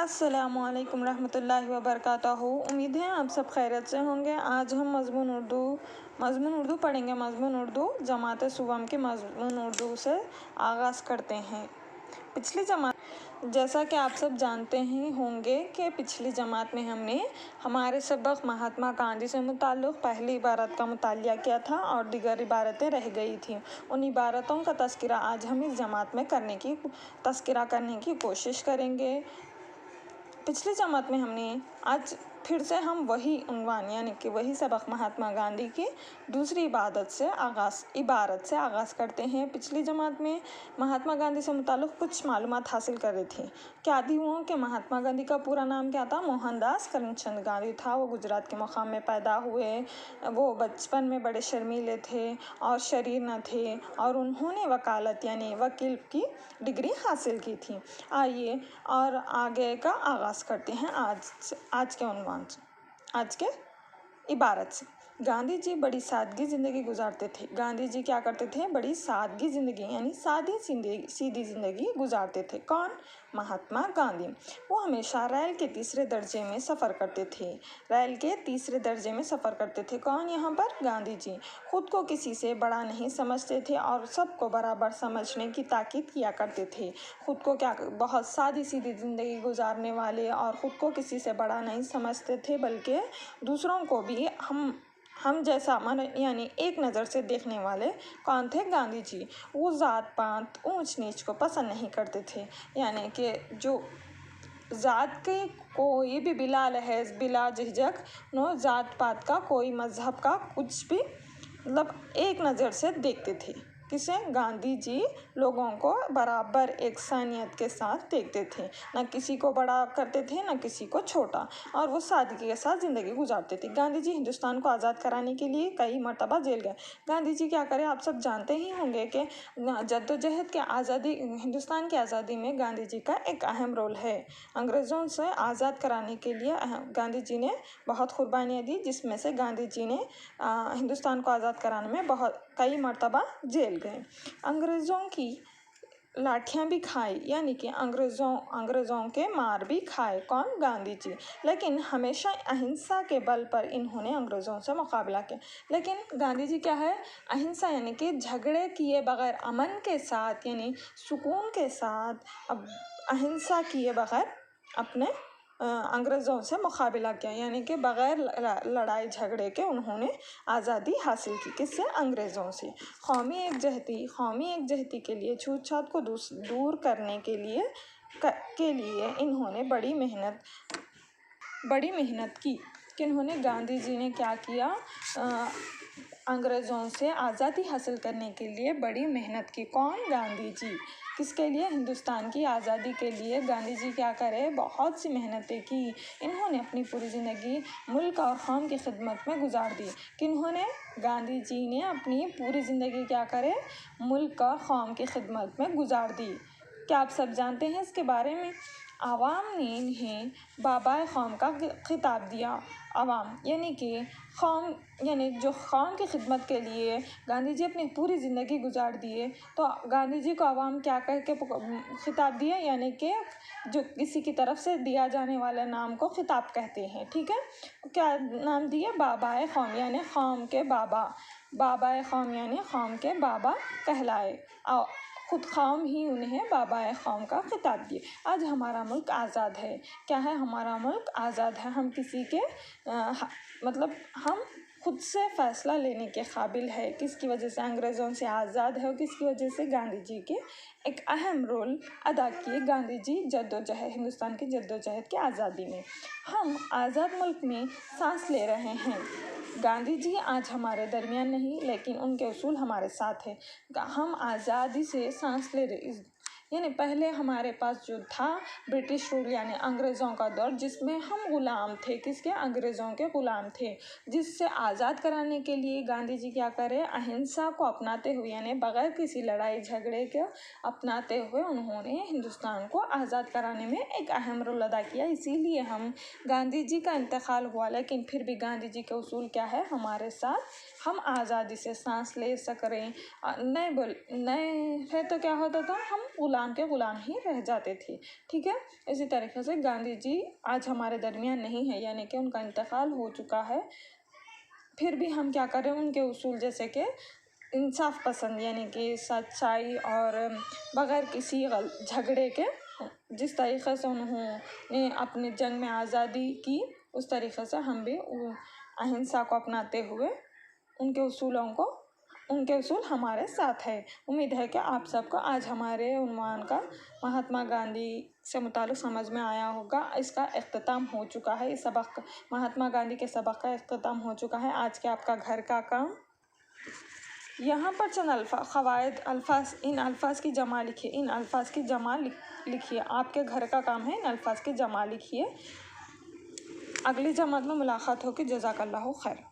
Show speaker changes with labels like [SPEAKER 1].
[SPEAKER 1] अस्सलामुअलैकुम रहमतुल्लाहि व बरकातहू। उम्मीद है आप सब खैरियत से होंगे। आज हम मज़मून उर्दू पढ़ेंगे। मज़मून उर्दू जमात सुवम के मज़मून उर्दू से आगाज़ करते हैं। पिछली जमात, जैसा कि आप सब जानते ही होंगे कि पिछली जमात में हमने हमारे सबक महात्मा गांधी से मुताल्लिक़ पहली इबारत का मुतालिया किया था और दीगर इबारतें रह गई थी। उन इबारतों का तज़किरा आज हम इस जमात में करने की कोशिश करेंगे। पिछली जमात में हमने आज फिर से हम वही उन्वान यानी कि वही सबक महात्मा गांधी की दूसरी इबारत से आगाज़ करते हैं। पिछली जमात में महात्मा गांधी से मुताल्लिक़ कुछ मालूमात हासिल कर रहे थे। क्या दी हुआ कि महात्मा गांधी का पूरा नाम क्या था? मोहनदास करमचंद गांधी था। वो गुजरात के मुकाम में पैदा हुए। वो बचपन में बड़े शर्मीले थे और शरीर न थे और उन्होंने वकालत यानी वकील की डिग्री हासिल की थी। आइए और आगे का आगाज़ करते हैं आज के उन्वान से, आज के इबारत से। गांधी जी बड़ी सादगी ज़िंदगी गुजारते थे। गांधी जी क्या करते थे? बड़ी सादगी ज़िंदगी यानी सीधी ज़िंदगी गुजारते थे। कौन? महात्मा गांधी। वो हमेशा रेल के तीसरे दर्जे में सफ़र करते थे। कौन यहाँ पर? गांधी जी। खुद को किसी से बड़ा नहीं समझते थे और सबको बराबर समझने की ताकीद किया करते थे। खुद को बहुत सादी सीधी ज़िंदगी गुजारने वाले और ख़ुद को किसी से बड़ा नहीं समझते थे, बल्कि दूसरों को भी हम जैसा यानी एक नज़र से देखने वाले कौन थे? गांधी जी। वो ज़ात पात ऊंच नीच को पसंद नहीं करते थे, यानी कि जो ज़ात के कोई भी बिला लहज़ बिला झिझक नो ज़ात पात का कोई मज़हब का कुछ भी एक नज़र से देखते थे। किसे? गांधी जी लोगों को बराबर एकसानियत के साथ देखते थे, न किसी को बड़ा करते थे न किसी को छोटा, और वो सादगी के साथ ज़िंदगी गुजारते थे। गांधी जी हिंदुस्तान को आज़ाद कराने के लिए कई मरतबा जेल गए। गांधी जी क्या करें? आप सब जानते ही होंगे कि जद्दोजहद के हिंदुस्तान की आज़ादी में गांधी जी का एक अहम रोल है। अंग्रेज़ों से आज़ाद कराने के लिए गांधी जी ने बहुत कुर्बानियाँ दी, जिसमें से गांधी जी ने हिंदुस्तान को आज़ाद कराने में कई मरतबा जेल गए। अंग्रेज़ों की लाठियाँ भी खाई, यानी कि अंग्रेज़ों के मार भी खाए। कौन? गांधी जी। लेकिन हमेशा अहिंसा के बल पर इन्होंने अंग्रेज़ों से मुकाबला किया। लेकिन गांधी जी क्या है? अहिंसा यानी कि झगड़े किए बगैर, अमन के साथ यानी सुकून के साथ, अहिंसा किए बगैर अपने अंग्रेज़ों से मुकाबला किया, यानी कि बग़ैर लड़ाई झगड़े के उन्होंने आज़ादी हासिल की। किससे? अंग्रेज़ों से। कौमी एकजहती के लिए, छूत छात को दूर करने के लिए इन्होंने बड़ी मेहनत की। किन्होंने? गांधी जी ने क्या किया? अंग्रेज़ों से आज़ादी हासिल करने के लिए बड़ी मेहनत की। कौन? गांधी जी। किसके लिए? हिंदुस्तान की आज़ादी के लिए गांधी जी क्या करे? बहुत सी मेहनतें की। इन्होंने अपनी पूरी ज़िंदगी मुल्क और कौम की खिदमत में गुजार दी। किन्होंने? गांधी जी ने अपनी पूरी ज़िंदगी क्या करे? मुल्क और कौम की खिदमत में गुजार दी। क्या आप सब जानते हैं इसके बारे में? आवाम ने इन्हें बाबाए कौम का खिताब दिया। आवाम यानी कि कौम, यानी जो कौम की खिदमत के लिए गांधी जी अपनी पूरी ज़िंदगी गुजार दिए, तो गांधी जी को आवाम क्या कह के खिताब दिया? यानी कि जो किसी की तरफ से दिया जाने वाले नाम को खिताब कहते हैं। ठीक है? क्या नाम दिया? बाबाए कौम यानी कौम के बाबा। बाबाए कौम यानी कौम के बाबा कहलाए। खुद कौम ही उन्हें बाबाए कौम का खिताब दिए। आज हमारा मुल्क आज़ाद है। क्या है? हमारा मुल्क आज़ाद है। हम किसी के हम खुद से फ़ैसला लेने के काबिल है। किसकी वजह से अंग्रेज़ों से आज़ाद है? और किसकी वजह से? गांधी जी के एक अहम रोल अदा किए गांधी जी हिंदुस्तान की जद्दोजहद की आज़ादी में। हम आज़ाद मुल्क में सांस ले रहे हैं। गांधी जी आज हमारे दरमियान नहीं, लेकिन उनके उसूल हमारे साथ हैं। हम आज़ादी से सांस ले रहे, यानी पहले हमारे पास जो था ब्रिटिश रूल यानी अंग्रेज़ों का दौर, जिसमें हम ग़ुलाम थे। किसके? अंग्रेज़ों के ग़ुलाम थे। जिससे आज़ाद कराने के लिए गांधी जी क्या करे? अहिंसा को अपनाते हुए यानी बग़ैर किसी लड़ाई झगड़े के अपनाते हुए उन्होंने हिंदुस्तान को आज़ाद कराने में एक अहम रोल अदा किया। इसीलिए हम गांधी जी का इंतकाल हुआ, लेकिन फिर भी गांधी जी के उसूल क्या है? हमारे साथ। हम आज़ादी से सांस ले सक रहे नहीं है तो क्या होता था? हम ग़ुलाम के ग़ुलाम ही रह जाते थे। ठीक है, इसी तरीके से गांधी जी आज हमारे दरमियान नहीं है, यानी कि उनका इंतकाल हो चुका है। फिर भी हम क्या करें, उनके उसूल जैसे कि इंसाफ पसंद, यानी कि सच्चाई और बग़ैर किसी झगड़े के, जिस तरीक़े से उन्होंने अपनी जंग में आज़ादी की, उस तरीक़े से हम भी अहिंसा को अपनाते हुए उनके उसूल हमारे साथ है। उम्मीद है कि आप सबको आज हमारे उन्वान का महात्मा गांधी से मुताल्लिक़ समझ में आया होगा। इसका इख्तिताम हो चुका है, इस सबक महात्मा गांधी के सबक का इख्तिताम हो चुका है। आज के आपका घर का काम, यहाँ पर चंद क़वायद इन अल्फाज की जमा लिखिए, इन अल्फाज की जमा लिखिए। आपके घर का काम है इन अल्फाज की जमा लिखिए। अगली जमात में मुलाकात होगी। जज़ाकल्लाहु खैर।